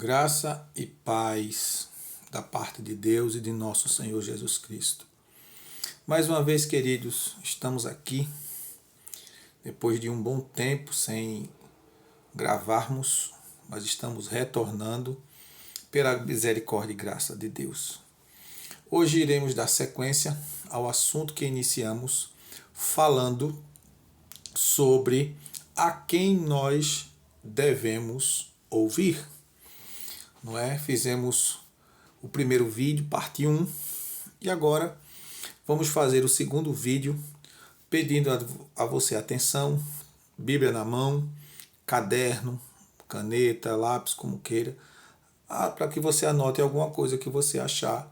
Graça e paz da parte de Deus e de nosso Senhor Jesus Cristo. Mais uma vez, queridos, estamos aqui, depois de um bom tempo sem gravarmos, mas estamos retornando pela misericórdia e graça de Deus. Hoje iremos dar sequência ao assunto que iniciamos, falando sobre a quem nós devemos ouvir. Não é? Fizemos o primeiro vídeo, parte 1, e agora vamos fazer o segundo vídeo, pedindo a você atenção, Bíblia na mão, caderno, caneta, lápis, como queira, para que você anote alguma coisa que você achar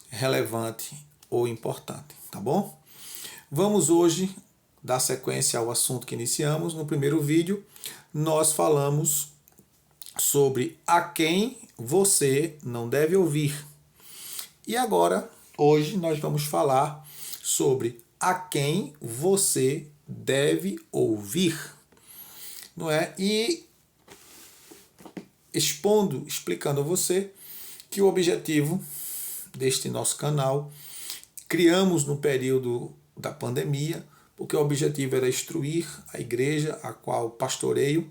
relevante ou importante, tá bom? Vamos hoje dar sequência ao assunto que iniciamos. No primeiro vídeo, nós falamos sobre a quem você não deve ouvir. E agora, hoje, nós vamos falar sobre a quem você deve ouvir. Não é? E explicando a você que o objetivo deste nosso canal, criamos no período da pandemia, porque o objetivo era instruir a igreja a qual pastoreio,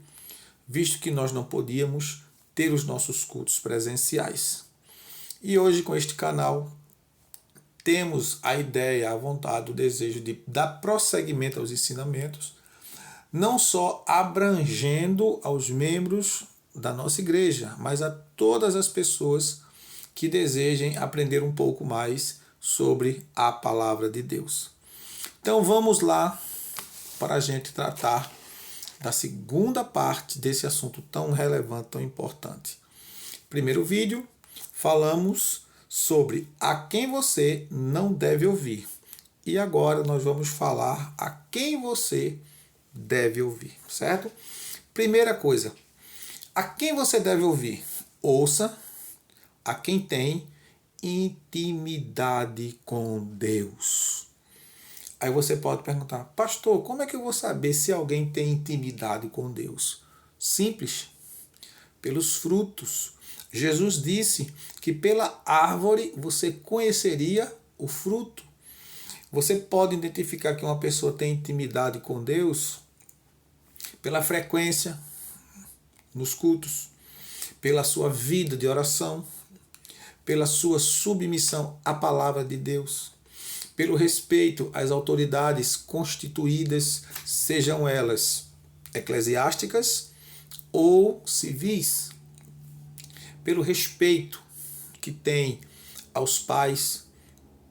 visto que nós não podíamos ter os nossos cultos presenciais. E hoje, com este canal, temos a ideia, a vontade, o desejo de dar prosseguimento aos ensinamentos, não só abrangendo aos membros da nossa igreja, mas a todas as pessoas que desejem aprender um pouco mais sobre a palavra de Deus. Então vamos lá para a gente tratar da segunda parte desse assunto tão relevante, tão importante. Primeiro vídeo, falamos sobre a quem você não deve ouvir. E agora nós vamos falar a quem você deve ouvir, certo? Primeira coisa, a quem você deve ouvir? Ouça a quem tem intimidade com Deus. Aí você pode perguntar, pastor, como é que eu vou saber se alguém tem intimidade com Deus? Simples, pelos frutos. Jesus disse que pela árvore você conheceria o fruto. Você pode identificar que uma pessoa tem intimidade com Deus pela frequência nos cultos, pela sua vida de oração, pela sua submissão à palavra de Deus, pelo respeito às autoridades constituídas, sejam elas eclesiásticas ou civis, pelo respeito que tem aos pais,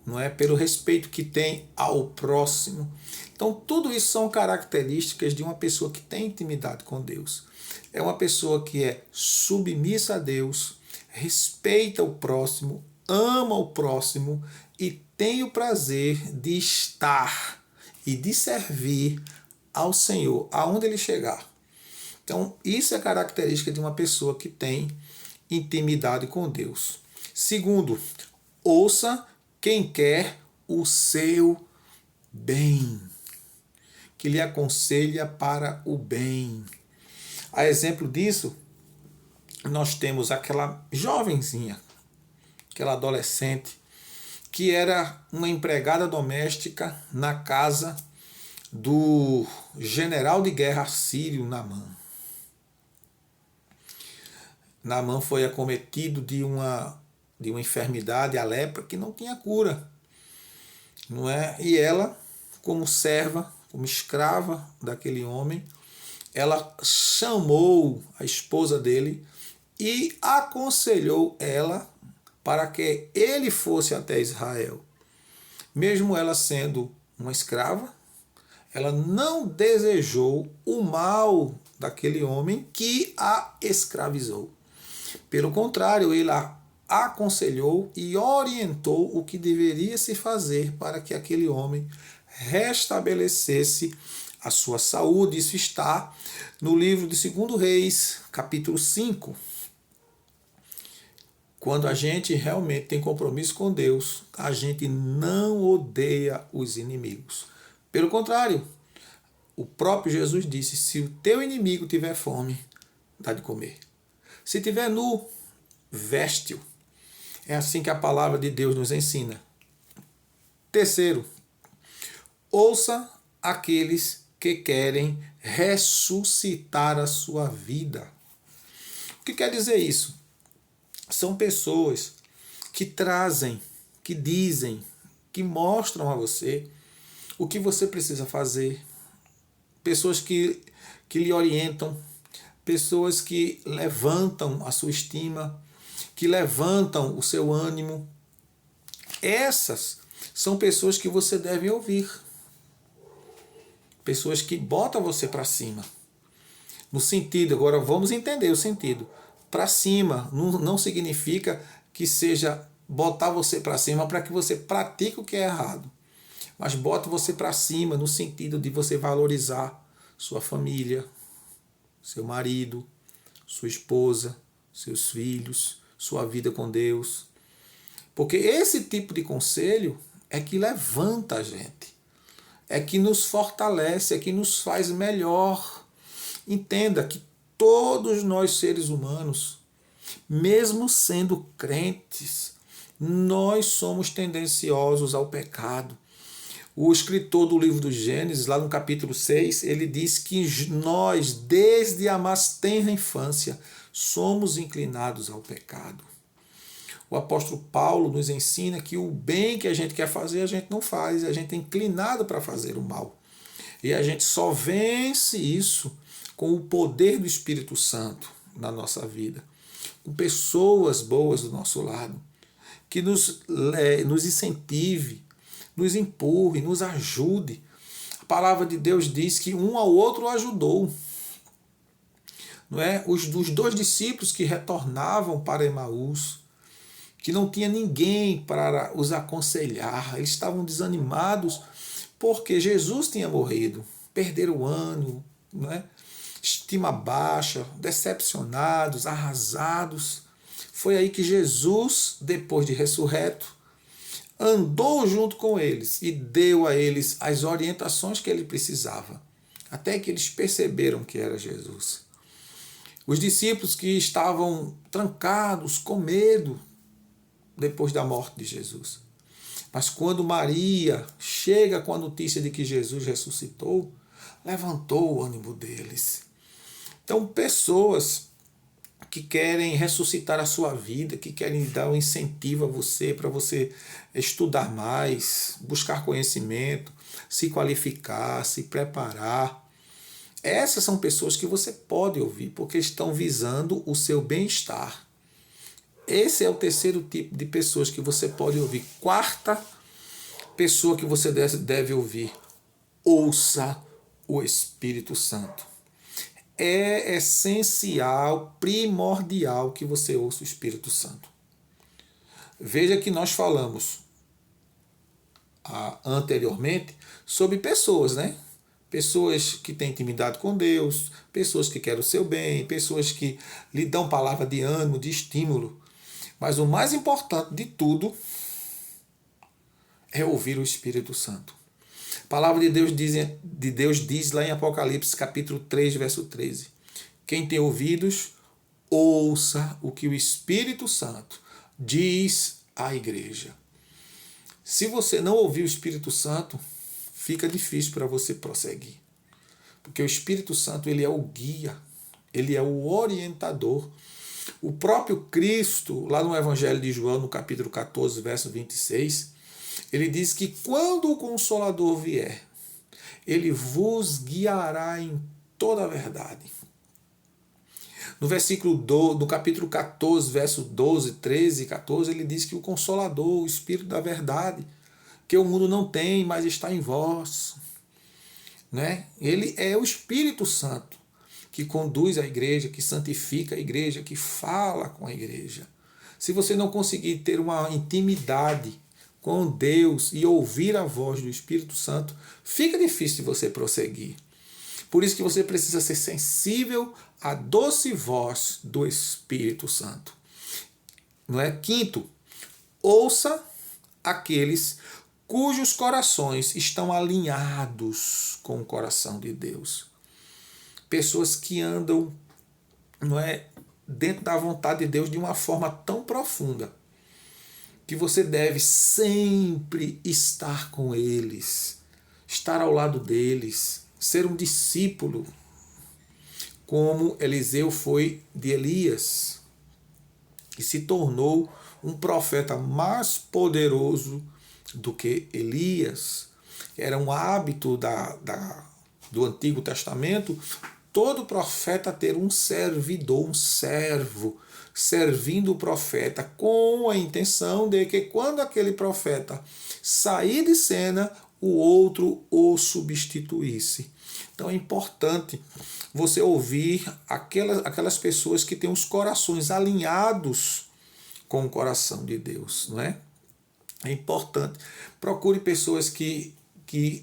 não é? Pelo respeito que tem ao próximo. Então, tudo isso são características de uma pessoa que tem intimidade com Deus. É uma pessoa que é submissa a Deus, respeita o próximo, ama o próximo e tem o prazer de estar e de servir ao Senhor, aonde ele chegar. Então, isso é característica de uma pessoa que tem intimidade com Deus. Segundo, ouça quem quer o seu bem, que lhe aconselha para o bem. A exemplo disso, nós temos aquela jovenzinha, aquela adolescente, que era uma empregada doméstica na casa do general de guerra sírio Naamã. Naamã foi acometido de uma enfermidade, a lepra, que não tinha cura. Não é? E ela, como serva, como escrava daquele homem, ela chamou a esposa dele e aconselhou ela para que ele fosse até Israel. Mesmo ela sendo uma escrava, ela não desejou o mal daquele homem que a escravizou. Pelo contrário, ele a aconselhou e orientou o que deveria se fazer para que aquele homem restabelecesse a sua saúde. Isso está no livro de 2 Reis, capítulo 5. Quando a gente realmente tem compromisso com Deus, a gente não odeia os inimigos. Pelo contrário, o próprio Jesus disse, se o teu inimigo tiver fome, dá de comer. Se tiver nu, veste-o. É assim que a palavra de Deus nos ensina. Terceiro, ouça aqueles que querem ressuscitar a sua vida. O que quer dizer isso? São pessoas que trazem, que dizem, que mostram a você o que você precisa fazer. Pessoas que lhe orientam, pessoas que levantam a sua estima, que levantam o seu ânimo. Essas são pessoas que você deve ouvir. Pessoas que botam você para cima. No sentido, agora vamos entender o sentido. Para cima não significa que seja botar você para cima para que você pratique o que é errado. Mas bota você para cima no sentido de você valorizar sua família, seu marido, sua esposa, seus filhos, sua vida com Deus. Porque esse tipo de conselho é que levanta a gente, é que nos fortalece, é que nos faz melhor. Entenda que todos nós seres humanos, mesmo sendo crentes, nós somos tendenciosos ao pecado. O escritor do livro do Gênesis, lá no capítulo 6, ele diz que nós, desde a mais tenra infância, somos inclinados ao pecado. O apóstolo Paulo nos ensina que o bem que a gente quer fazer, a gente não faz, a gente é inclinado para fazer o mal. E a gente só vence isso com o poder do Espírito Santo na nossa vida, com pessoas boas do nosso lado, que nos incentive, nos empurre, nos ajude. A palavra de Deus diz que um ao outro ajudou. Não é? Os dois discípulos que retornavam para Emaús, que não tinha ninguém para os aconselhar, eles estavam desanimados porque Jesus tinha morrido, perderam o ânimo, não é? Estima baixa, decepcionados, arrasados. Foi aí que Jesus, depois de ressurreto, andou junto com eles e deu a eles as orientações que ele precisava, até que eles perceberam que era Jesus. Os discípulos que estavam trancados, com medo, depois da morte de Jesus. Mas quando Maria chega com a notícia de que Jesus ressuscitou, levantou o ânimo deles. Então, pessoas que querem ressuscitar a sua vida, que querem dar um incentivo a você para você estudar mais, buscar conhecimento, se qualificar, se preparar. Essas são pessoas que você pode ouvir, porque estão visando o seu bem-estar. Esse é o terceiro tipo de pessoas que você pode ouvir. Quarta pessoa que você deve ouvir: ouça o Espírito Santo. É essencial, primordial que você ouça o Espírito Santo. Veja que nós falamos anteriormente sobre pessoas, né? Pessoas que têm intimidade com Deus, pessoas que querem o seu bem, pessoas que lhe dão palavra de ânimo, de estímulo. Mas o mais importante de tudo é ouvir o Espírito Santo. A palavra de Deus diz lá em Apocalipse, capítulo 3, verso 13. Quem tem ouvidos, ouça o que o Espírito Santo diz à igreja. Se você não ouvir o Espírito Santo, fica difícil para você prosseguir. Porque o Espírito Santo, ele é o guia, ele é o orientador. O próprio Cristo, lá no Evangelho de João, no capítulo 14, verso 26, ele diz que quando o Consolador vier, ele vos guiará em toda a verdade. No versículo do capítulo 14, verso 12, 13 e 14, ele diz que o Consolador, o Espírito da verdade, que o mundo não tem, mas está em vós. Né? Ele é o Espírito Santo que conduz a igreja, que santifica a igreja, que fala com a igreja. Se você não conseguir ter uma intimidade com Deus e ouvir a voz do Espírito Santo, fica difícil de você prosseguir. Por isso que você precisa ser sensível à doce voz do Espírito Santo. Não é? Quinto, ouça aqueles cujos corações estão alinhados com o coração de Deus. Pessoas que andam, não é, dentro da vontade de Deus de uma forma tão profunda que você deve sempre estar com eles, estar ao lado deles, ser um discípulo, como Eliseu foi de Elias, que se tornou um profeta mais poderoso do que Elias. Era um hábito do Antigo Testamento todo profeta ter um servidor, um servo, servindo o profeta, com a intenção de que quando aquele profeta sair de cena, o outro o substituísse. Então é importante você ouvir aquelas pessoas que têm os corações alinhados com o coração de Deus, não é? É importante. Procure pessoas que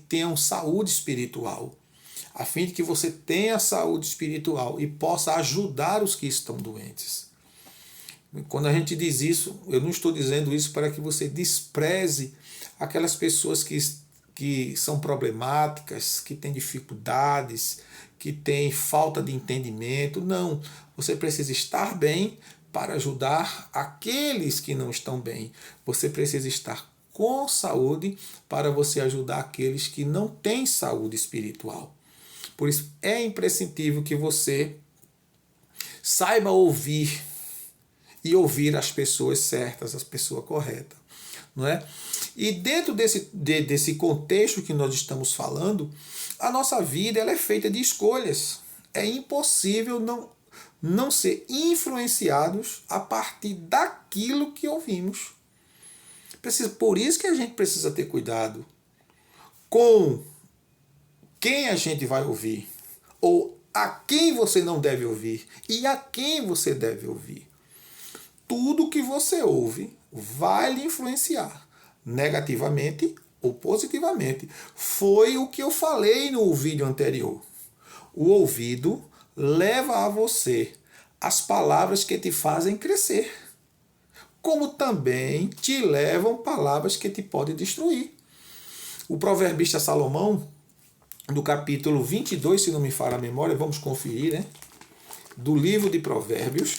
tenham saúde espiritual, a fim de que você tenha saúde espiritual e possa ajudar os que estão doentes. Quando a gente diz isso, eu não estou dizendo isso para que você despreze aquelas pessoas que são problemáticas, que têm dificuldades, que têm falta de entendimento. Não, você precisa estar bem para ajudar aqueles que não estão bem. Você precisa estar com saúde para você ajudar aqueles que não têm saúde espiritual. Por isso é imprescindível que você saiba ouvir e ouvir as pessoas certas, as pessoas corretas, não é? E dentro desse contexto que nós estamos falando, a nossa vida ela é feita de escolhas. É impossível não ser influenciados a partir daquilo que ouvimos. Por isso que a gente precisa ter cuidado com quem a gente vai ouvir, ou a quem você não deve ouvir e a quem você deve ouvir. Tudo que você ouve vai lhe influenciar, negativamente ou positivamente. Foi o que eu falei no vídeo anterior. O ouvido leva a você as palavras que te fazem crescer, como também te levam palavras que te podem destruir. O proverbista Salomão, do capítulo 22, se não me falha a memória, vamos conferir, né? Do livro de Provérbios,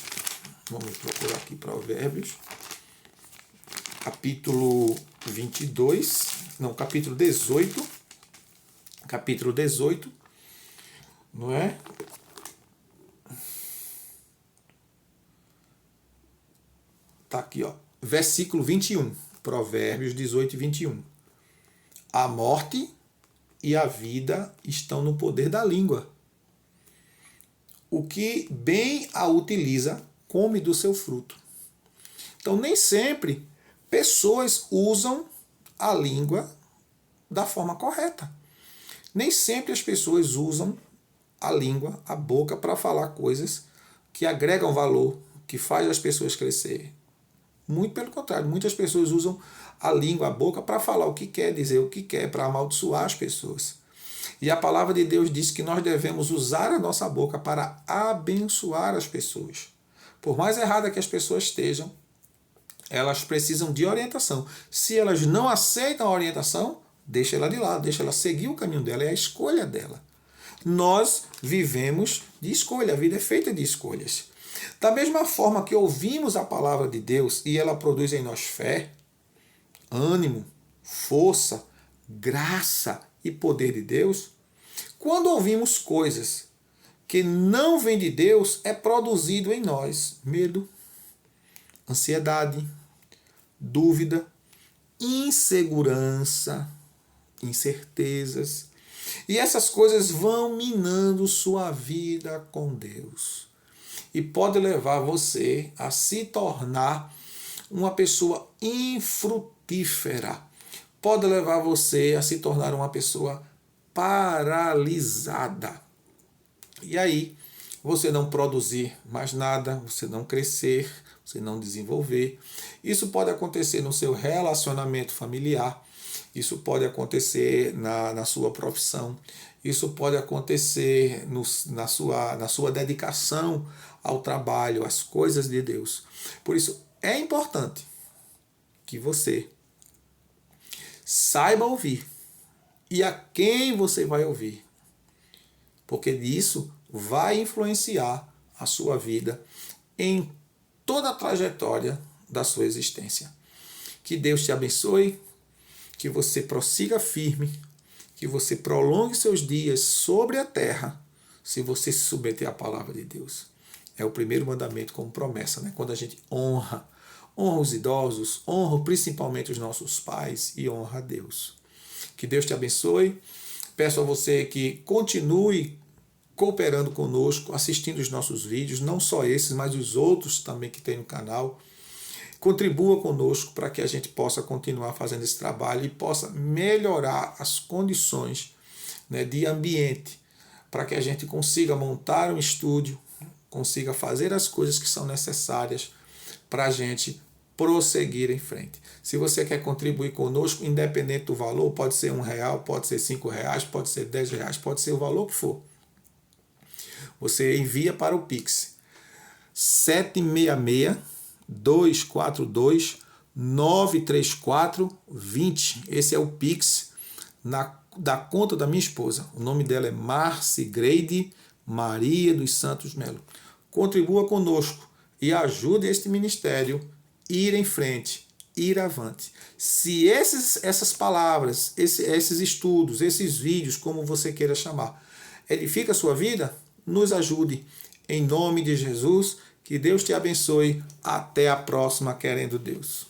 vamos procurar aqui Provérbios, capítulo 22, não, capítulo 18, não é? Tá aqui, ó, versículo 21, Provérbios 18 e 21. A morte e a vida estão no poder da língua. O que bem a utiliza, come do seu fruto. Então, nem sempre pessoas usam a língua da forma correta. Nem sempre as pessoas usam a língua, a boca, para falar coisas que agregam valor, que faz as pessoas crescer. Muito pelo contrário, muitas pessoas usam a língua, a boca, para falar o que quer, dizer o que quer, para amaldiçoar as pessoas. E a palavra de Deus diz que nós devemos usar a nossa boca para abençoar as pessoas. Por mais errada que as pessoas estejam, elas precisam de orientação. Se elas não aceitam a orientação, deixa ela de lado, deixa ela seguir o caminho dela, é a escolha dela. Nós vivemos de escolha, a vida é feita de escolhas. Da mesma forma que ouvimos a palavra de Deus e ela produz em nós fé, ânimo, força, graça e poder de Deus, quando ouvimos coisas que não vêm de Deus, é produzido em nós medo, ansiedade, dúvida, insegurança, incertezas. E essas coisas vão minando sua vida com Deus. E pode levar você a se tornar uma pessoa infrutífera. Pode levar você a se tornar uma pessoa paralisada. E aí, você não produzir mais nada, você não crescer, você não desenvolver. Isso pode acontecer no seu relacionamento familiar, isso pode acontecer na sua profissão, isso pode acontecer na sua dedicação ao trabalho, às coisas de Deus. Por isso, é importante que você saiba ouvir e a quem você vai ouvir, porque disso vai influenciar a sua vida em toda a trajetória da sua existência. Que Deus te abençoe, que você prossiga firme, que você prolongue seus dias sobre a terra, se você se submeter à palavra de Deus. É o primeiro mandamento como promessa, né? Quando a gente honra os idosos, honra principalmente os nossos pais e honra a Deus. Que Deus te abençoe. Peço a você que continue cooperando conosco, assistindo os nossos vídeos, não só esses, mas os outros também que tem no canal. Contribua conosco para que a gente possa continuar fazendo esse trabalho e possa melhorar as condições, né, de ambiente, para que a gente consiga montar um estúdio, consiga fazer as coisas que são necessárias para a gente prosseguir em frente. Se você quer contribuir conosco, independente do valor, pode ser R$1, pode ser R$5, pode ser R$10, pode ser o valor que for. Você envia para o Pix 766-242-93420. Esse é o Pix da conta da minha esposa. O nome dela é Marcigreide Maria dos Santos Melo. Contribua conosco e ajude este ministério a ir em frente, ir avante. Se essas palavras, esses estudos, esses vídeos, como você queira chamar, edifica a sua vida, nos ajude. Em nome de Jesus, que Deus te abençoe. Até a próxima, querendo Deus.